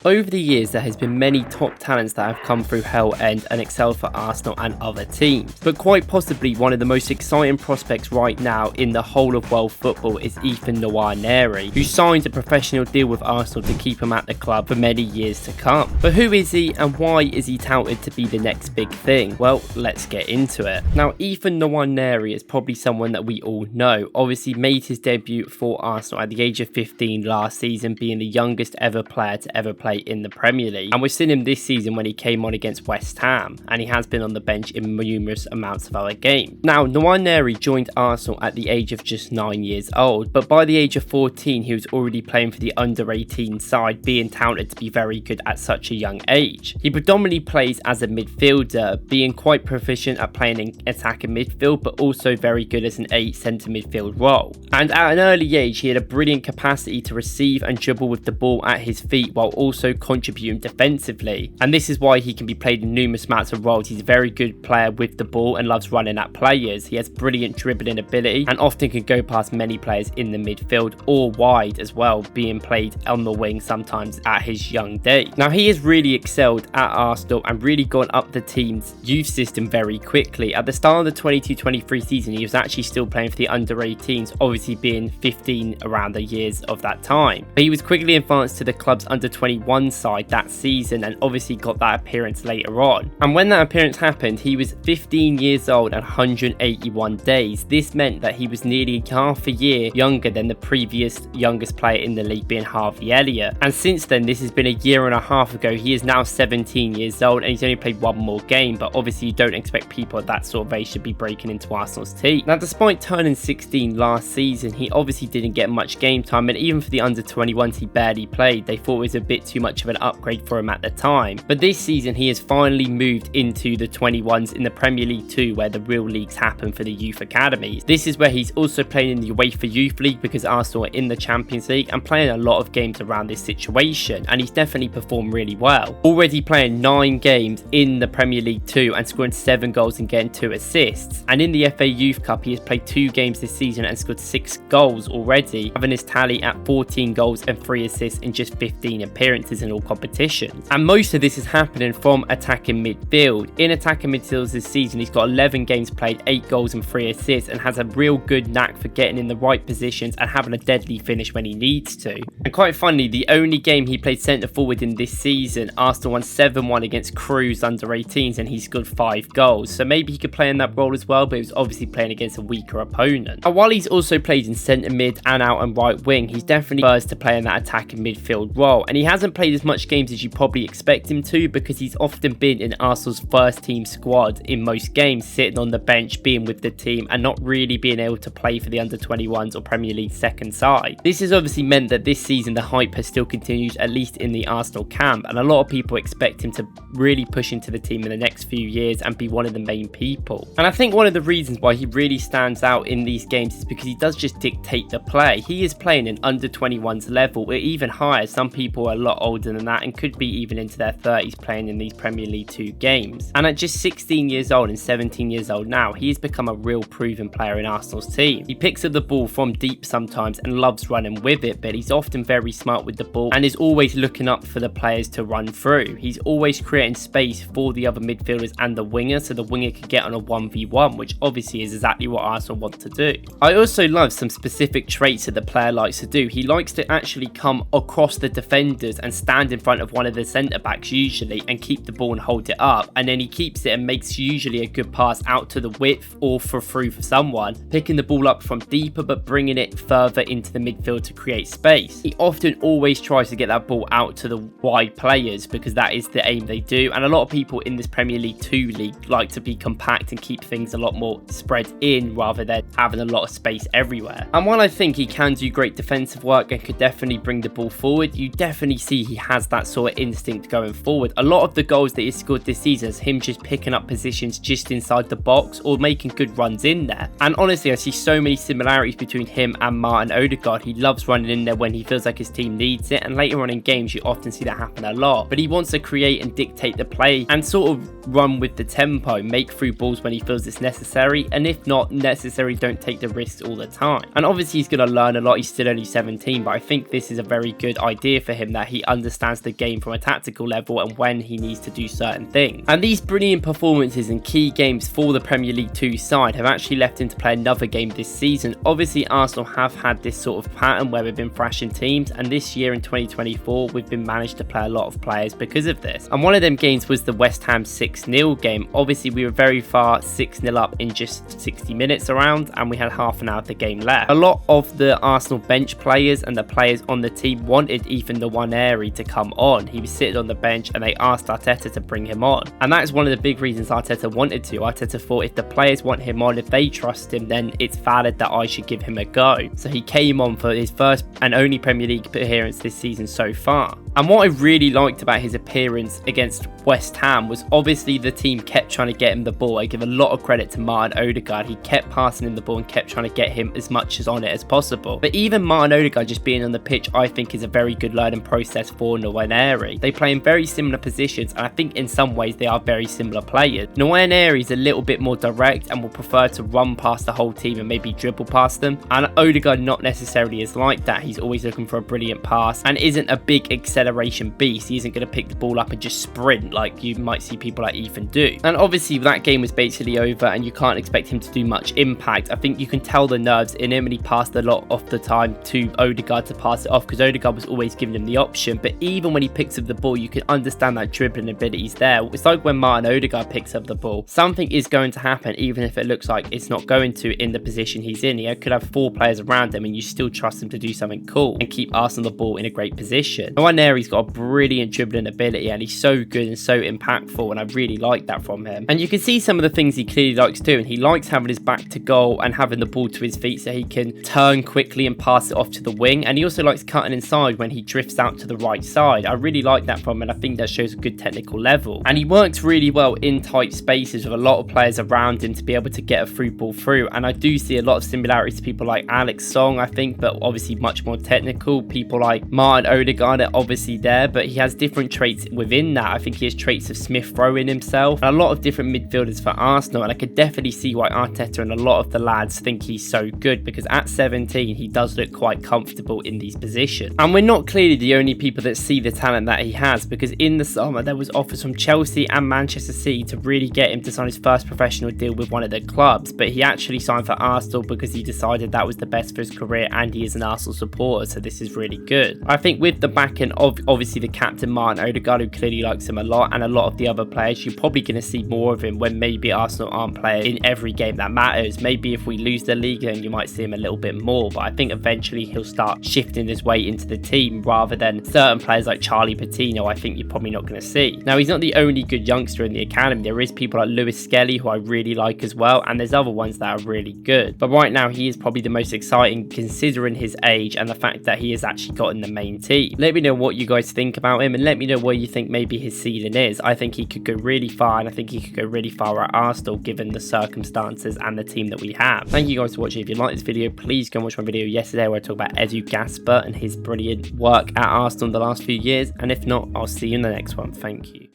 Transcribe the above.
Over the years, there has been many top talents that have come through Hell End and excelled for Arsenal and other teams. But quite possibly one of the most exciting prospects right now in the whole of world football is Nwaneri, who signed a professional deal with Arsenal to keep him at the club for many years to come. But who is he and why is he touted to be the next big thing? Well, let's get into it. Now, Nwaneri is probably someone that we all know. Obviously made his debut for Arsenal at the age of 15 last season, being the youngest ever player to ever play in the Premier League, and we've seen him this season when he came on against West Ham, and he has been on the bench in numerous amounts of other games. Now, Nwaneri joined Arsenal at the age of just 9 years old, but by the age of 14 he was already playing for the under 18 side, being touted to be very good at such a young age. He predominantly plays as a midfielder, being quite proficient at playing in attacking midfield, but also very good as an 8 centre midfield role. And at an early age he had a brilliant capacity to receive and dribble with the ball at his feet, while also contributing defensively, and this is why he can be played in numerous amounts of roles. He's a very good player with the ball and loves running at players. He has brilliant dribbling ability and often can go past many players in the midfield or wide as well, being played on the wing sometimes at his young day. Now, he has really excelled at Arsenal and really gone up the team's youth system very quickly. At the start of the 22-23 season he was actually still playing for the under 18s, obviously being 15 around the years of that time, but he was quickly advanced to the club's under 21 side that season and obviously got that appearance later on. And when that appearance happened, he was 15 years old and 181 days. This meant that he was nearly half a year younger than the previous youngest player in the league, being Harvey Elliott. And since then, this has been a year and a half ago, he is now 17 years old and he's only played one more game, but obviously you don't expect people at that sort of age to be breaking into Arsenal's team. Now, despite turning 16 last season, he obviously didn't get much game time, and even for the under 21s he barely played. They thought it was a bit too much of an upgrade for him at the time. But this season he has finally moved into the 21s in the Premier League 2, where the real leagues happen for the youth academies. This is where he's also playing in the UEFA Youth League, because Arsenal are in the Champions League, and playing a lot of games around this situation, and he's definitely performed really well. Already playing 9 games in the Premier League 2 and scoring 7 goals and getting 2 assists. And in the FA Youth Cup he has played 2 games this season and scored 6 goals already, having his tally at 14 goals and 3 assists in just 15 appearances in all competitions. And most of this is happening from attacking midfield. In attacking midfield this season he's got 11 games played, 8 goals and 3 assists, and has a real good knack for getting in the right positions and having a deadly finish when he needs to. And quite funny, the only game he played centre forward in this season, Arsenal won 7-1 against Cruz under 18s, and he scored 5 goals, so maybe he could play in that role as well, but he was obviously playing against a weaker opponent. And while he's also played in centre mid and out and right wing, he's definitely first to play in that attacking midfield role, and he hasn't played as much games as you probably expect him to, because he's often been in Arsenal's first team squad in most games, sitting on the bench, being with the team and not really being able to play for the under 21s or Premier League second side. This has obviously meant that this season the hype has still continued, at least in the Arsenal camp, and a lot of people expect him to really push into the team in the next few years and be one of the main people. And I think one of the reasons why he really stands out in these games is because he does just dictate the play. He is playing an under 21s level, or even higher. Some people are a lot older than that and could be even into their 30s playing in these Premier League 2 games. And at just 16 years old and 17 years old now, he has become a real proven player in Arsenal's team. He picks up the ball from deep sometimes and loves running with it, but he's often very smart with the ball and is always looking up for the players to run through. He's always creating space for the other midfielders and the winger, so the winger could get on a 1v1, which obviously is exactly what Arsenal want to do. I also love some specific traits that the player likes to do. He likes to actually come across the defenders and stand in front of one of the centre backs usually and keep the ball and hold it up, and then he keeps it and makes usually a good pass out to the width or for through for someone, picking the ball up from deeper but bringing it further into the midfield to create space. He often always tries to get that ball out to the wide players, because that is the aim they do, and a lot of people in this Premier League 2 league like to be compact and keep things a lot more spread in rather than having a lot of space everywhere. And while I think he can do great defensive work and could definitely bring the ball forward, you definitely see he has that sort of instinct going forward. A lot of the goals that he scored this season is him just picking up positions just inside the box or making good runs in there. And honestly, I see so many similarities between him and Martin Odegaard. He loves running in there when he feels like his team needs it, and later on in games you often see that happen a lot. But he wants to create and dictate the play and sort of run with the tempo, make through balls when he feels it's necessary, and if not necessary, don't take the risks all the time. And obviously he's going to learn a lot. He's still only 17, but I think this is a very good idea for him, that he understands the game from a tactical level and when he needs to do certain things. And these brilliant performances in key games for the Premier League 2 side have actually left him to play another game this season. Obviously, Arsenal have had this sort of pattern where we've been thrashing teams, and this year in 2024 we've been managed to play a lot of players because of this. And one of them games was the West Ham 6-0 game. Obviously, we were very far 6-0 up in just 60 minutes around, and we had half an hour of the game left. A lot of the Arsenal bench players and the players on the team wanted Nwaneri to come on. He was sitting on the bench and they asked Arteta to bring him on. And that is one of the big reasons Arteta wanted to. Arteta thought if the players want him on, if they trust him, then it's valid that I should give him a go. So he came on for his first and only Premier League appearance this season so far. And what I really liked about his appearance against West Ham was obviously the team kept trying to get him the ball. I give a lot of credit to Martin Odegaard. He kept passing him the ball and kept trying to get him as much as on it as possible. But even Martin Odegaard just being on the pitch, I think is a very good learning process for Nwaneri. They play in very similar positions, and I think in some ways they are very similar players. Nwaneri is a little bit more direct and will prefer to run past the whole team and maybe dribble past them. And Odegaard not necessarily is like that. He's always looking for a brilliant pass and isn't a big acceleration beast. He isn't going to pick the ball up and just sprint like you might see people like Ethan do. And obviously that game was basically over and you can't expect him to do much impact. I think you can tell the nerves in him, and he passed a lot of the time to Odegaard to pass it off because Odegaard was always giving him the option. But even when he picks up the ball, you can understand that dribbling ability's there. It's like when Martin Odegaard picks up the ball, something is going to happen even if it looks like it's not going to in the position he's in. He could have 4 players around him and you still trust him to do something cool and keep Arsenal the ball in a great position. Nwaneri's got a brilliant dribbling ability and he's so good and so impactful, and I really like that from him. And you can see some of the things he clearly likes doing. He likes having his back to goal and having the ball to his feet so he can turn quickly and pass it off to the wing, and he also likes cutting inside when he drifts out to the right side. I really like that from him, and I think that shows a good technical level. And he works really well in tight spaces with a lot of players around him to be able to get a through ball through, and I do see a lot of similarities to people like Alex Song, I think, but obviously much more technical. People like Martin Odegaard are obviously there, but he has different traits within that. I think he has traits of Smith Rowe in himself and a lot of different midfielders for Arsenal, and I could definitely see why Arteta and a lot of the lads think he's so good, because at 17 he does look quite comfortable in these positions. And we're not clearly the only people that see the talent that he has, because in the summer there was offers from Chelsea and Manchester City to really get him to sign his first professional deal with one of their clubs, but he actually signed for Arsenal because he decided that was the best for his career, and he is an Arsenal supporter, so this is really good. I think with the backing of obviously the captain Martin Odegaard, who clearly likes him a lot, and a lot of the other players, you're probably going to see more of him when maybe Arsenal aren't playing in every game that matters. Maybe if we lose the league then you might see him a little bit more, but I think eventually he'll start shifting his way into the team rather than certain players like Charlie Patino I think you're probably not going to see. Now, he's not the only good youngster in the academy. There is people like Lewis Skelly who I really like as well, and there's other ones that are really good, but right now he is probably the most exciting considering his age and the fact that he has actually got in the main team. Let me know what you guys think about him, and let me know where you think maybe his ceiling is. I think he could go really far, and I think he could go really far at Arsenal given the circumstances and the team that we have. Thank you guys for watching. If you like this video, please go and watch my video yesterday where I talk about Edu Gasper and his brilliant work at Arsenal in the last few years, and if not, I'll see you in the next one. Thank you.